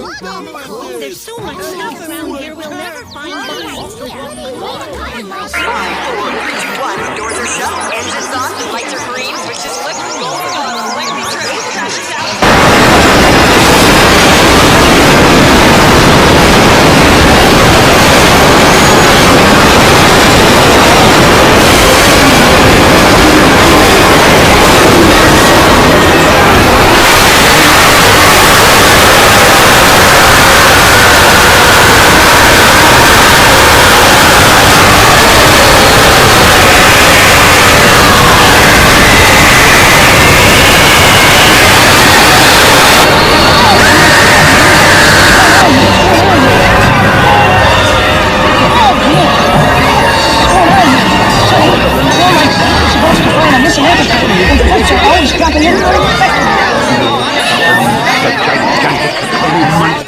There's so much stuff around here, we'll never find mine. 3, 2, 1. Doors are shut, engines on, lights are green, switches flipped, roll for bottom, lightning trip, crashes out. The gigantic